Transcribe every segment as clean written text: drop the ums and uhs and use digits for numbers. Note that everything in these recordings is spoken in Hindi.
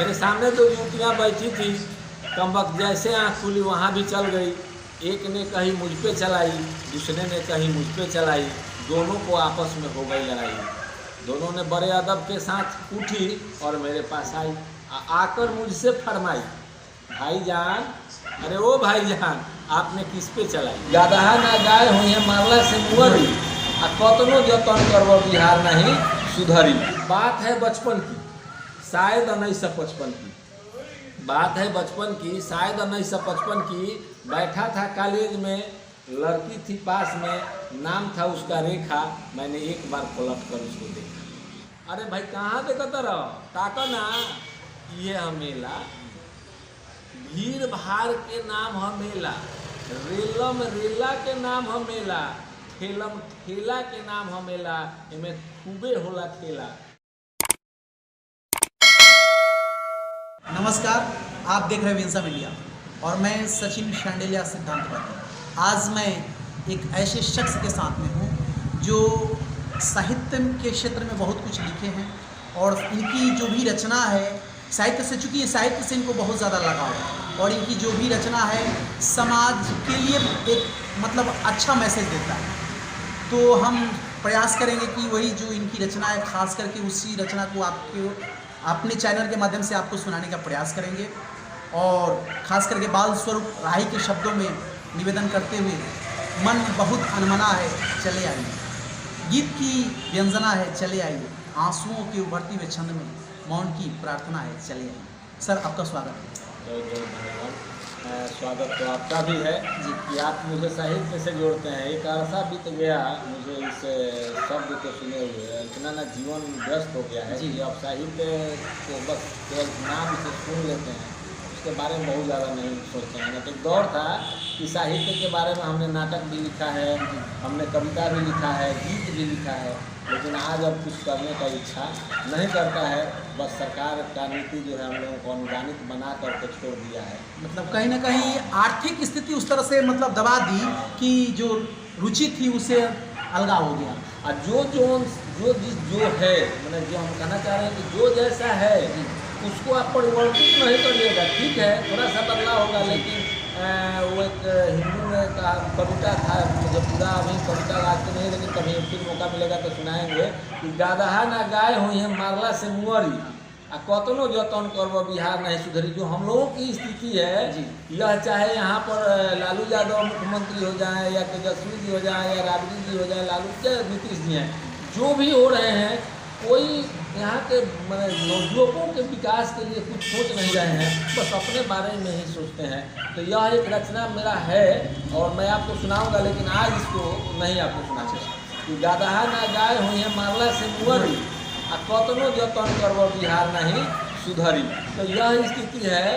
मेरे सामने दो युवतियाँ बैठी थी, कमबख्त जैसे आँख खुली वहाँ भी चल गई। एक ने कहीं मुझ पे चलाई, दूसरे ने कहीं मुझ पे चलाई, दोनों को आपस में हो गई लड़ाई। दोनों ने बड़े अदब के साथ उठी और मेरे पास आई, आकर मुझसे फरमाई, भाईजान, अरे ओ भाईजान, आपने किस पे चलाई? गदहा ना गाय हुई है मारला से मुअरी, आ कतनो जतन करबो बिहार नहीं सुधरी। बात है बचपन की, शायद 1955 की। बात है बचपन की, शायद 1955 की। बैठा था कॉलेज में, लड़की थी पास में, नाम था उसका रेखा। मैंने एक बार पलट कर उसको देखा। अरे भाई कहाँ देखता रहो, ताका ना, ये हमेला भीड़ भाड़ के नाम हमेला, रेलम रेला के नाम हमेला, ठेलम ठेला के नाम हमेला, इनमें खूबे होला खेला। नमस्कार, आप देख रहे हैं विंसा मीडिया और मैं सचिन शांडिल्या सिद्धांतवादी। आज मैं एक ऐसे शख्स के साथ में हूँ जो साहित्य के क्षेत्र में बहुत कुछ लिखे हैं और इनकी जो भी रचना है साहित्य से, चूँकि साहित्य से इनको बहुत ज़्यादा लगाव है और इनकी जो भी रचना है समाज के लिए एक मतलब अच्छा मैसेज देता है। तो हम प्रयास करेंगे कि वही जो इनकी रचना है, खास करके उसी रचना को अपने चैनल के माध्यम से आपको सुनाने का प्रयास करेंगे और ख़ास करके बाल स्वरूप राही के शब्दों में निवेदन करते हुए, मन बहुत अनमना है चले आइए, गीत की व्यंजना है चले आइए, आंसुओं के उभरती हुए छंद में मौन की प्रार्थना है चले आइए। सर, आपका स्वागत है। बहुत बहुत धन्यवाद। स्वागत तो आपका भी है जी कि आप मुझे साहित्य से जोड़ते हैं। एक अरसा बीत गया मुझे इस शब्द को सुने हुए, इतना ना जीवन व्यस्त हो गया है कि अब साहित्य को बस केवल नाम से सुन लेते हैं, उसके बारे में बहुत ज़्यादा नहीं सोचते हैं। तो एक दौर था कि साहित्य के बारे में हमने नाटक भी लिखा है, हमने कविता भी लिखा है, गीत भी लिखा है, लेकिन आज अब कुछ करने का इच्छा नहीं करता है। बस सरकार का नीति जो है हम लोगों को अनुदानित बना करके छोड़ दिया है। मतलब कहीं ना कहीं आर्थिक स्थिति उस तरह से मतलब दबा दी कि जो रुचि थी उसे अलगाव हो गया। और जो है, मतलब जो हम कहना चाह रहे हैं कि जो जैसा है उसको आप परिवर्तित नहीं करिएगा। ठीक है, थोड़ा सा बदलाव होगा, लेकिन वो एक हिंदू में का कविता था, मुझे पूरा अभी कविता याद नहीं, लेकिन कभी फिर मौका मिलेगा तो सुनाएंगे कि गदहा ना गाय हुई है मारला से मुअरी, आ कतनो जतन करबो बिहार नहीं सुधरी। जो हम लोगों की स्थिति है यह, चाहे यहाँ पर लालू यादव मुख्यमंत्री हो जाए या तेजस्वी जी हो जाए या राबड़ी जी हो जाए, लालू के नीतीश जी हैं, जो भी हो रहे हैं, कोई यहाँ के नवयुवकों के विकास के लिए कुछ सोच नहीं रहे हैं, बस अपने बारे में ही सोचते हैं। तो यह एक रचना मेरा है और मैं आपको सुनाऊंगा, लेकिन आज इसको नहीं आपको सुना सकता कि गदहा ना गाय हुई है मारला से मुअरी, आ कतनो जतन करबो बिहार नहीं सुधरी। तो यह स्थिति है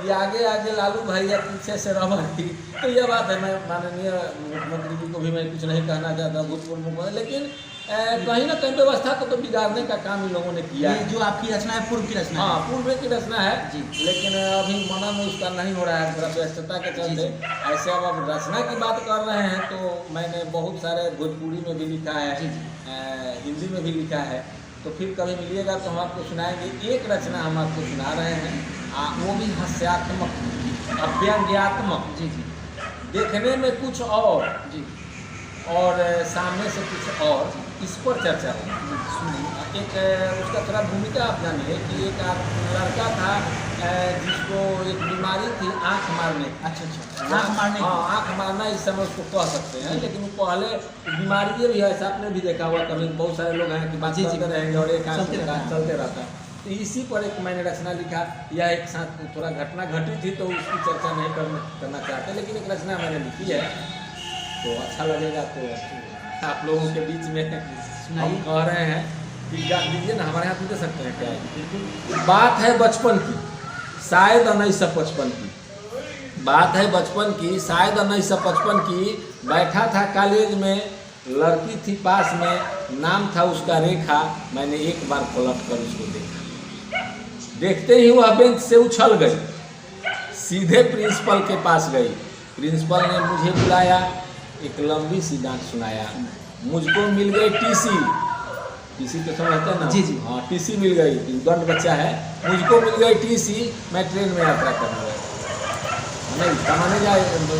कि आगे आगे लालू भैया पीछे से रही। तो यह बात है, मैं माननीय मुख्यमंत्री जी को भी मैं कुछ नहीं कहना चाहता, भूतपूर्व मुख्यमंत्री, लेकिन कहीं ना कहीं व्यवस्था को तो बिगाड़ने का काम इन लोगों ने किया है। जो आपकी रचना है पूर्व की रचना है। हाँ, पूर्व की रचना है जी, लेकिन अभी मनन उसका नहीं हो रहा है थोड़ा व्यस्तता के चलते। ऐसे अब रचना की बात कर रहे हैं तो मैंने बहुत सारे भोजपुरी में भी लिखा है, हिंदी में भी लिखा है, तो फिर कभी मिलिएगा तो हम आपको सुनाएंगे। एक रचना हम आपको सुना रहे हैं, वो भी हास्यात्मक, अव्यंग्यात्मक जी, देखने में कुछ और जी और सामने से कुछ और, इस पर चर्चा होगी। एक उसका थोड़ा भूमिका आप जानिए कि एक लड़का था जिसको एक बीमारी थी आँख मारने। अच्छा, आँख मारने। हाँ, आँख मारना इस समय उसको कह सकते हैं, लेकिन वो पहले बीमारी भी है, ऐसा आपने भी देखा हुआ, कभी बहुत सारे लोग हैं कि बात करते रहेंगे और एक आँख चलते रहता है। तो इसी पर एक मैंने रचना लिखा, या एक साथ थोड़ा घटना घटी थी तो उसकी चर्चा नहीं करना चाहते, लेकिन एक रचना मैंने लिखी है, तो अच्छा लगेगा तो आप लोगों के बीच में हम कह रहे हैं कि दीजिए ना, हमारे हाथ में दे सकते हैं क्या है। बात है बचपन की, शायद 1955 की। बात है बचपन की, शायद 1955 की। बैठा था कॉलेज में, लड़की थी पास में, नाम था उसका रेखा। मैंने एक बार पलट कर उसको देखा, देखते ही वह बेंच से उछल गई, सीधे प्रिंसिपल के पास गई। प्रिंसिपल ने मुझे बुलाया, एक लंबी सी डांट सुनाया, मुझको मिल गई टीसी, टीसी तो समझते हैं ना? जी, जी। हाँ, टीसी मिल गई, दंड बच्चा है, मुझको मिल गई टीसी, मैं ट्रेन में यात्रा करने लगा। नहीं, कमाने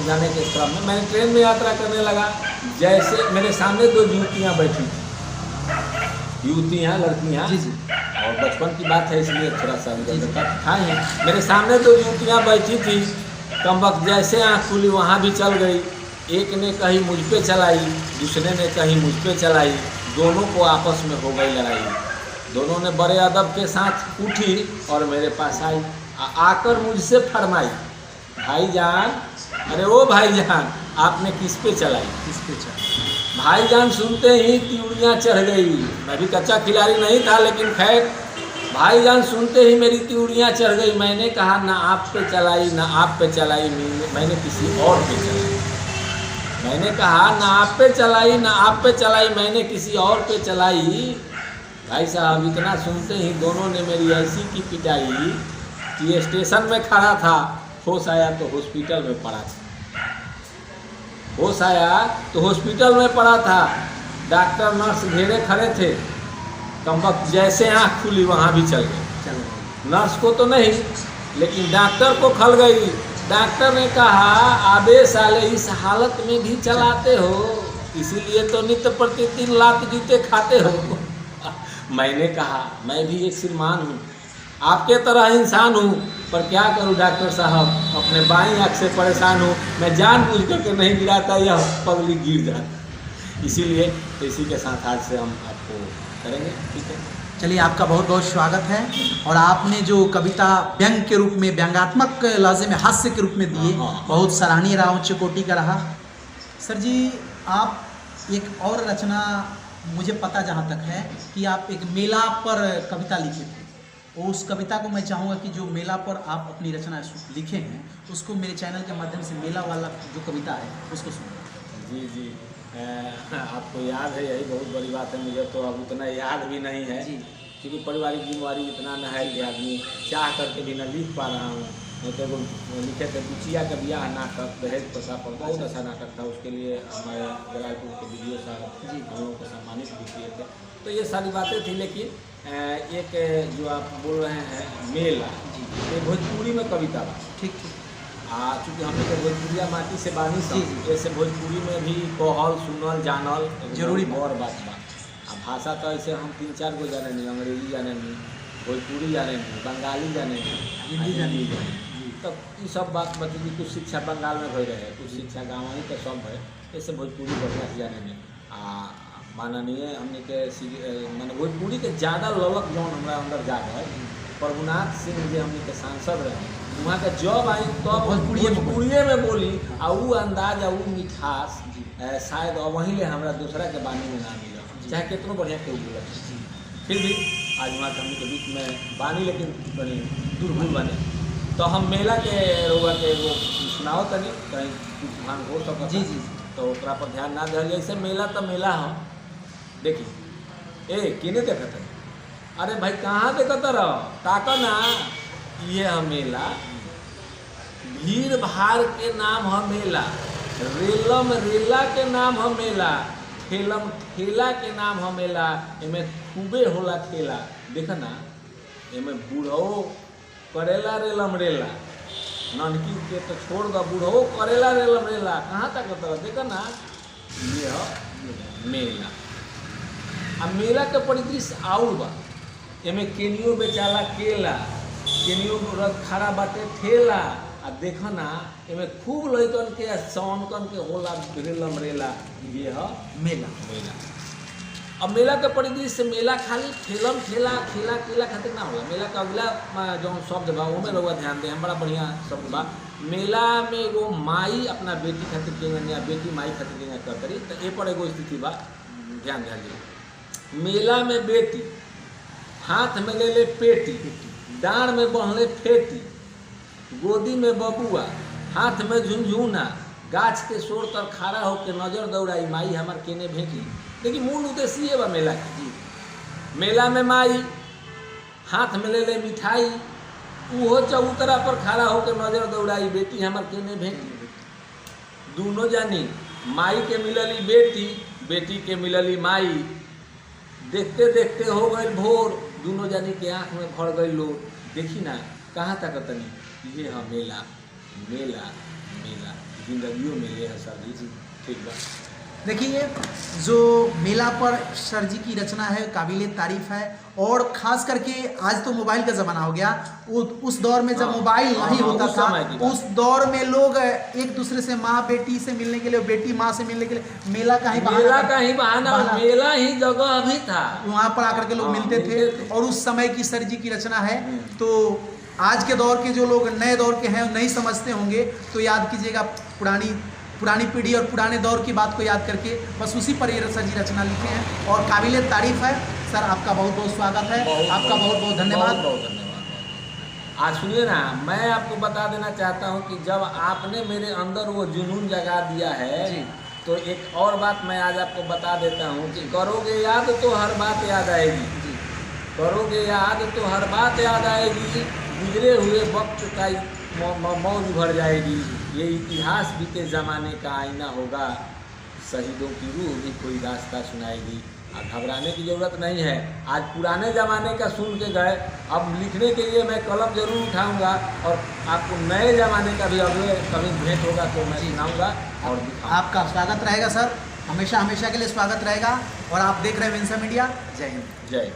जाने के क्रम में मैंने ट्रेन में यात्रा करने लगा। जैसे मेरे सामने 2 युवतियाँ बैठी थी, युवतियाँ, लड़कियाँ। जी, जी। और बचपन की बात है इसलिए थोड़ा सा था ही। मेरे सामने 2 युवतियाँ बैठी थी, कमबख्त जैसे आँख खुली वहाँ भी चल गई। एक ने कहीं मुझ पे चलाई, दूसरे ने कहीं मुझ पे चलाई, दोनों को आपस में हो गई लड़ाई। दोनों ने बड़े अदब के साथ उठी और मेरे पास आई, आकर मुझसे फरमाई, भाईजान, अरे ओ भाईजान, आपने किस पे चलाई? किस पे चलाई? भाईजान सुनते ही त्योड़ियाँ चढ़ गई। मैं भी कच्चा खिलाड़ी नहीं था, लेकिन खैर भाईजान सुनते ही मेरी त्योड़ियाँ चढ़ गई। मैंने कहा, ना आप पे चलाई, ना आप पे चलाई, मैंने किसी और पे चलाई। मैंने कहा, ना आप पे चलाई, ना आप पे चलाई, मैंने किसी और पे चलाई। भाई साहब, इतना सुनते ही दोनों ने मेरी ऐसी की पिटाई कि स्टेशन में खड़ा था, होश आया तो हॉस्पिटल में पड़ा था। होश आया तो हॉस्पिटल में पड़ा था। डॉक्टर नर्स घेरे खड़े थे, कमबख्त जैसे आँख खुली वहाँ भी चल गए। नर्स को तो नहीं, लेकिन डॉक्टर को खल गई। डॉक्टर ने कहा, आबे साले, इस हालत में भी चलाते हो, इसीलिए तो नित्य प्रतिदिन लात जूते खाते हो। मैंने कहा, मैं भी एक श्रीमान हूँ, आपके तरह इंसान हूँ, पर क्या करूँ डॉक्टर साहब, अपने बाईं आँख से परेशान हूँ। मैं जानबूझ करके नहीं गिराता, यह पब्लिक गिर जाता। इसीलिए इसी के साथ आज से हम आपको करेंगे, ठीक है? चलिए, आपका बहुत बहुत स्वागत है। और आपने जो कविता व्यंग के रूप में, व्यंगात्मक लहजे में, हास्य के रूप में दिए, बहुत सराहनीय रहा, उच्च कोटि का रहा। सर जी, आप एक और रचना, मुझे पता जहाँ तक है कि आप एक मेला पर कविता लिखे थे। उस कविता को मैं चाहूँगा कि जो मेला पर आप अपनी रचना लिखे हैं, उसको मेरे चैनल के माध्यम से मेला वाला जो कविता है उसको सुनो। जी जी, आपको याद है, यही बहुत बड़ी बात है। मुझे तो अब उतना याद भी नहीं है, क्योंकि पारिवारिक जिम्मेवारी इतना न है कि आदमी चाह करके भी न लिख पा रहा हूँ। नहीं तो वो लिखे थे बुचिया का ब्याह नाटक, दहेज प्रथा पर, बहुत अच्छा नाटक था। उसके लिए हमारे जलालपुर के वीडियो साहब हम लोगों को सम्मानित भी किए थे। तो ये सारी बातें थी। लेकिन एक जो आप बोल रहे हैं मेला, ये भोजपुरी में कविता बा। ठीक ठीक। चूँकि हम लोग भोजपुरिया माटी से बानी सी, ऐसे भोजपुरी में भी कहल सुनल जानल जरूरी और बात बा। भाषा तो ऐसे हम 3-4 गो जाने नहीं, अंग्रेजी जाने नहीं, भोजपुरी जाने नहीं, बंगाली जाने नहीं, हिंदी जाने नहीं। तो ये सब बात बची कि कुछ शिक्षा बंगाल में हो रहे, कुछ शिक्षा गाँव ही तो सब है। ऐसे भोजपुरी बढ़िया से जाने नहीं। माननीय हमने के मैंने भोजपुरी के ज़्यादा ललक जौन हमारा अंदर जा गए, प्रभुनाथ सिंह जी हमने के सांसद रहे, वहाँ का जॉब आई तो भोजपुरिये में बोली। और वो अंदाज और वो मिठास शायद वहीं ले हमारा दूसरा के बानी में ना मिला, चाहे कितनों बढ़िया क्यों बोला। फिर भी आज वहाँ हमने के बीच में बानी, लेकिन बनी दुर्भूल बने। तो हम मेला के रोगा के वो सुनाओ तनी, कहीं तूफान हो सकता। जी जी। तो ओकरा पर ध्यान ना दिया। जैसे मेला तो मेला हम देखिए, किने देखत है? अरे भाई, कहाँ देखत रहो, ताका ना, ये है मेला। भीड़ भाड़ के नाम है मेला, रेलम रेला के नाम है मेला, ठेलम ठेला के नाम है मेला। एमे खूबे होला खेला, देख ना, एमे बूढ़ो करेला रेलम रेला, ननकी के तो छोड़ दो, बूढ़ो करेला रेलम रेला। कहाँ तक देख ना, ये है मेला। अब मेला के परिदृश्य आउर बा, एमे केनियो बेचाला केला, केनियो खड़ा बाटे ठेला। आ देख ना, एमे खूब लइकन के सौनकन के होला रेलम रेला। ये है मेला। मेला। अब मेला के परिदृश्य, मेला खाली ठेलम ठेला खेला केला खातिर ना होला। मेला का अगला जो शब्द बा वो में लोग ध्यान दे, बड़ा बढ़िया शब्द बा। मेला में एगो माई अपना बेटी खातिर केंगे या बेटी माई खातिर केंगे करतरी। तो ये पर एगो स्थिति बा, ध्यान दीजिए। मेला में बेटी हाथ में ले ले पेटी, डाँड़ में बहले फेटी, गोदी में बबुआ, हाथ में झुनझुना, गाछ के सोर तर खड़ा होकर नजर दौड़ाई, माई हमार केने भेटी। देखिए, मूल उद्देश्य ये बा मेला की। मेला में माई हाथ में ले ले मिठाई, वो चबूतरा पर खड़ा होकर नजर दौड़ाई, बेटी हमार केने भेटी। दोनों जानी, माई के मिलली बेटी, बेटी के मिलली माई, देखते देखते हो गए भोर, दोनों जानी के आँख में भर गई लोग। देखी ना कहाँ तक तनी ये हाँ मेला मेला मेला जिंदगियों में ये है सर जी। ठीक बा। देखिए जो मेला पर सर जी की रचना है काबिले तारीफ है, और ख़ास करके आज तो मोबाइल का ज़माना हो गया, उस दौर में जब मोबाइल नहीं होता था, उस दौर में लोग एक दूसरे से माँ बेटी से मिलने के लिए, बेटी माँ से मिलने के लिए मेला का ही बहाना मेला ही जगह भी था, वहाँ पर आकर के लोग मिलते थे। और उस समय की सर जी की रचना है। तो आज के दौर के जो लोग नए दौर के हैं नहीं समझते होंगे तो याद कीजिएगा पुरानी पीढ़ी और पुराने दौर की बात को याद करके, बस उसी पर ये सर जी रचना लिखे हैं और काबिले तारीफ है। सर आपका बहुत बहुत स्वागत है, आपका बहुत बहुत धन्यवाद। बहुत धन्यवाद। आज सुनिए ना, मैं आपको बता देना चाहता हूँ कि जब आपने मेरे अंदर वो जुनून जगा दिया है, तो एक और बात मैं आज आपको बता देता हूँ कि करोगे याद तो हर बात याद आएगी, करोगे याद तो हर बात याद आएगी, गुजरे हुए वक्त का मौज भर जाएगी, ये इतिहास बीते ज़माने का आईना होगा, शहीदों की रूह भी कोई रास्ता सुनाएगी। घबराने की ज़रूरत नहीं है। आज पुराने ज़माने का सुन के गए, अब लिखने के लिए मैं कलम जरूर उठाऊंगा और आपको नए ज़माने का भी अगले कभी भेंट होगा तो मैं सुनाऊंगा और दिखाऊंगा। आपका स्वागत रहेगा सर, हमेशा हमेशा के लिए स्वागत रहेगा। और आप देख रहे हैं विंसा मीडिया। जय हिंद। जय।